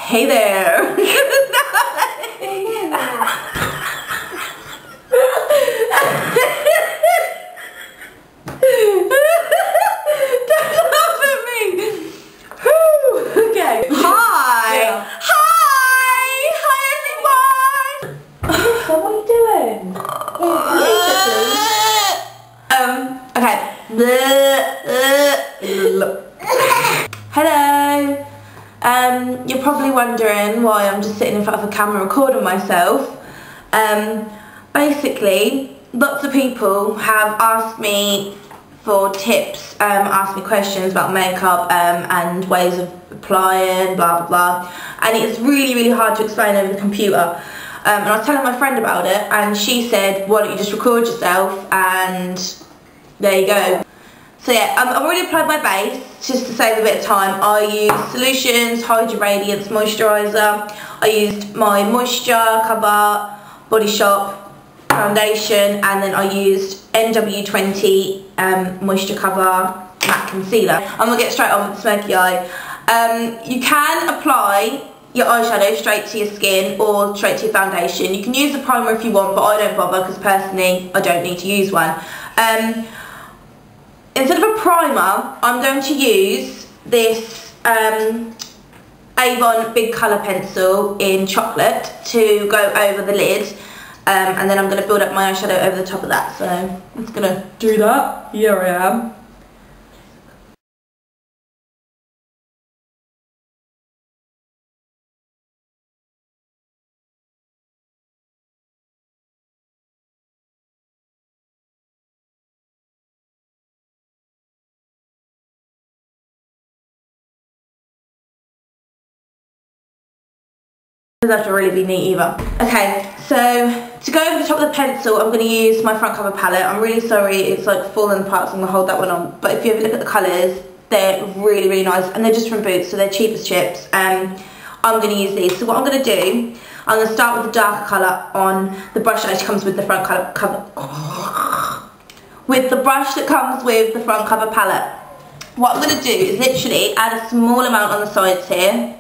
Hey there. Don't laugh at me. Okay. Hi. Yeah. Hi everyone. So what are you doing? Okay. Hello. You're probably wondering why I'm just sitting in front of a camera recording myself. Basically, lots of people have asked me for tips, asked me questions about makeup and ways of applying, blah blah blah, and it's really hard to explain over the computer. And I was telling my friend about it, and she said, why don't you just record yourself, and there you go. So yeah, I've already applied my base, just to save a bit of time. I used Solutions Hydra Radiance Moisturiser. I used my Moisture Cover Body Shop Foundation, and then I used NW20 Moisture Cover Matte Concealer. I'm going to get straight on with the Smokey Eye. You can apply your eyeshadow straight to your skin or straight to your foundation. You can use the primer if you want, but I don't bother because personally I don't need to use one. Instead of a primer, I'm going to use this Avon Big Colour Pencil in Chocolate to go over the lid, and then I'm going to build up my eyeshadow over the top of that. So I'm just going to do that. Here I am. Doesn't have to really be neat either. Okay, so to go over the top of the pencil, I'm going to use my front cover palette. I'm really sorry it's like falling apart, so I'm going to hold that one on. But if you ever look at the colours, they're really nice, and they're just from Boots, so they're cheap as chips. I'm going to use these. So what I'm going to do, I'm going to start with the darker colour on the brush that actually comes with the front cover with the brush that comes with the front cover palette. What I'm going to do is literally add a small amount on the sides here.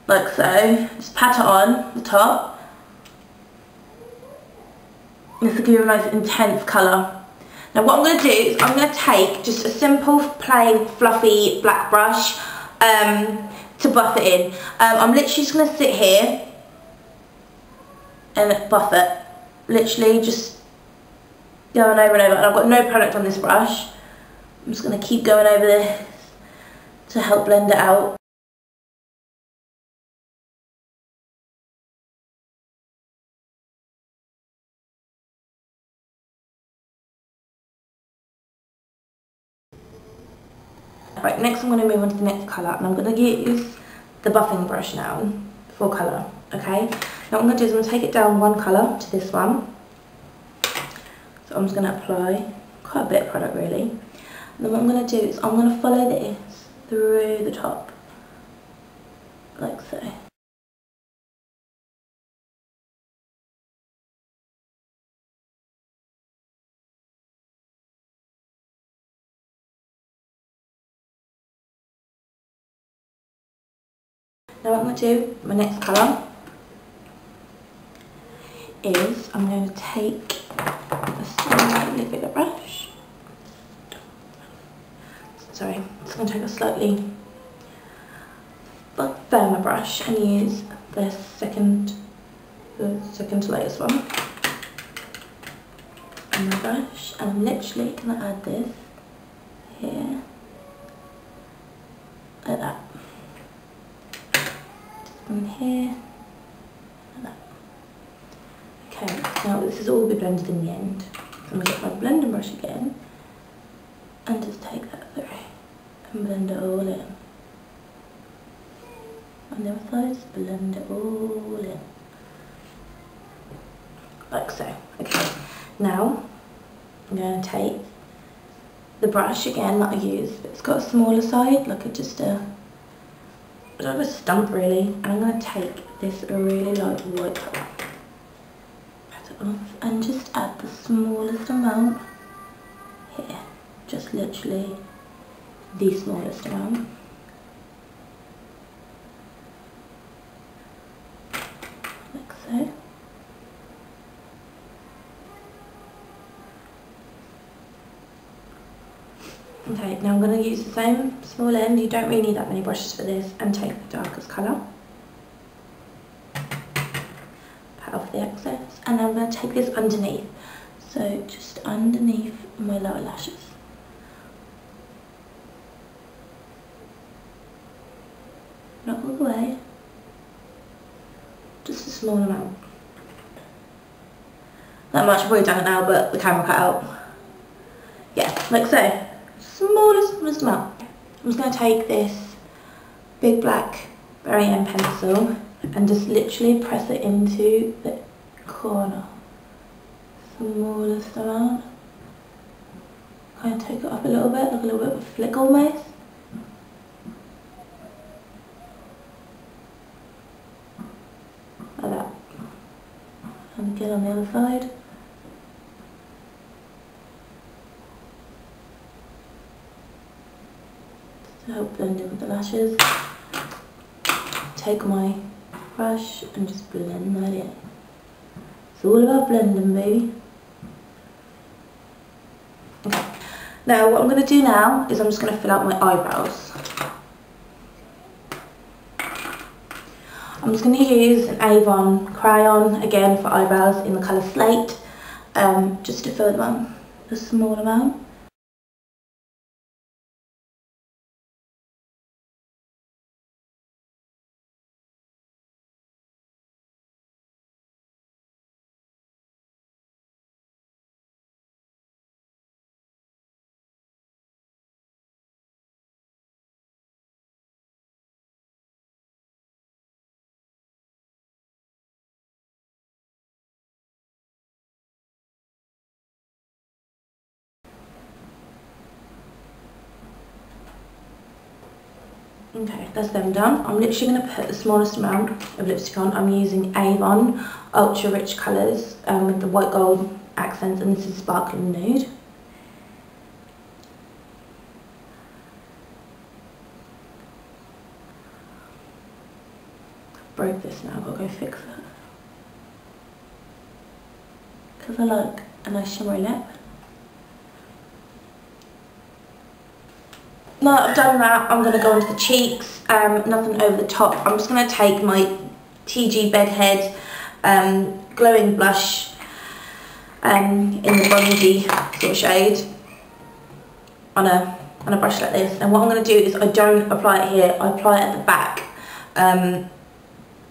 Like so, just pat it on the top. This will give you a nice intense colour. Now what I'm going to do is I'm going to take just a simple, plain, fluffy black brush to buff it in. I'm literally just going to sit here and buff it. Literally just going over and over. And I've got no product on this brush. I'm just going to keep going over this to help blend it out. Right, next I'm going to move on to the next colour, and I'm going to use the buffing brush now for colour, okay? Now what I'm going to do is I'm going to take it down one colour to this one. So I'm just going to apply quite a bit of product really. And then what I'm going to do is I'm going to follow this through the top, like so. Now what I'm going to do, my next colour, is I'm going to take a slightly bigger brush. Sorry, I'm just going to take a slightly firmer brush and use the second to latest one on my brush, and I'm literally going to add this here, like that. And here, like that. Okay, now this has all been blended in the end. So I'm going to get my blending brush again and just take that through and blend it all in. On the other side, just blend it all in. Like so. Okay, now I'm going to take the brush again that I used, but it's got a smaller side, like just a bit of a stump really, and I'm going to take this really light white colour, pat it off, and just add the smallest amount here, just literally the smallest amount. Okay, now I'm going to use the same small end, you don't really need that many brushes for this, and take the darkest colour. Pat off the excess, and I'm going to take this underneath. So just underneath my lower lashes. Not all the way, just a small amount. That much, I've already done it now, but the camera cut out. Yeah, like so. Smallest amount. I'm just going to take this big black berry end pencil and just literally press it into the corner. Smallest amount. Kind of take it up a little bit, like a little bit of a flick almost. Like that. And again on the other side. To help blend in with the lashes. Take my brush and just blend that in. It's all about blending, baby. Okay. Now what I'm going to do now is I'm just going to fill out my eyebrows. I'm just going to use an Avon crayon again for eyebrows in the colour Slate, just to fill them up a small amount. Okay, that's them done. I'm literally going to put the smallest amount of lipstick on. I'm using Avon Ultra Rich Colours with the white gold accents, and this is Sparkling Nude. Broke this now, I've got to go fix it. Because I like a nice shimmery lip. Now that I've done that, I'm going to go onto the cheeks, nothing over the top. I'm just going to take my TG Bedhead glowing blush in the bronzy sort of shade on a brush like this. And what I'm going to do is I don't apply it here, I apply it at the back.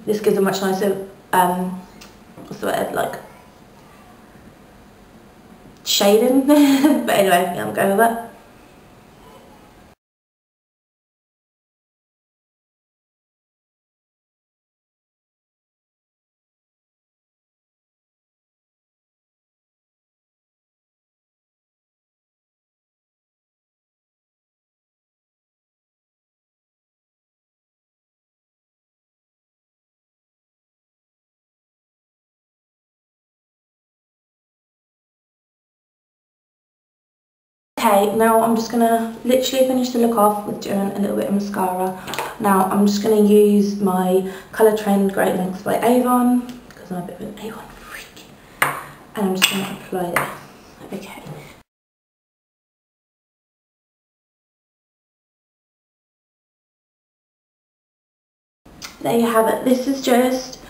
This gives a much nicer, what's the word, like, shading. But anyway, yeah, I'm going with it. Okay, now I'm just going to literally finish the look off with doing a little bit of mascara. Now I'm just going to use my Colour Trend Great Lengths by Avon, because I'm a bit of an Avon freak. And I'm just going to apply this. Okay. There you have it. This is just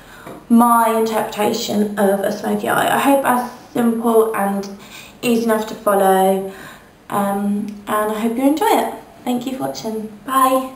my interpretation of a smoky eye. I hope that's simple and easy enough to follow. And I hope you enjoy it. Thank you for watching. Bye.